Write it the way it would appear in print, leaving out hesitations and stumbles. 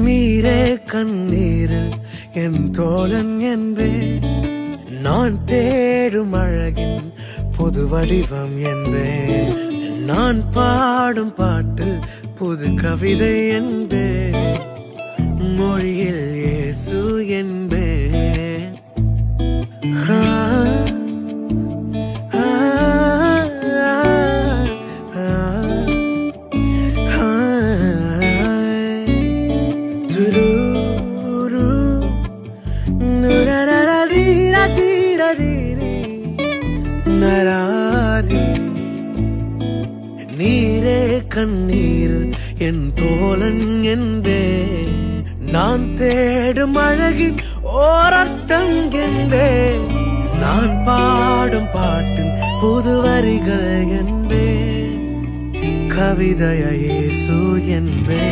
நீரே கண்ணீரில் என் தோழன் என்பே, நான் தேடும் அழகின் புது வடிவம் என்பே, நான் பாடும் பாட்டில் புது கவிதை என்பே, மொழியில் இயேசு என்பே. நீரே கண்ணீர் என் தோழன் என்பே, நான் தேடும் அழகின் ஓரர்த்தம் என்பே, நான் பாடும் பாட்டின் புது வரிகள் என்பே, கவிதைய இயேசு என்பே.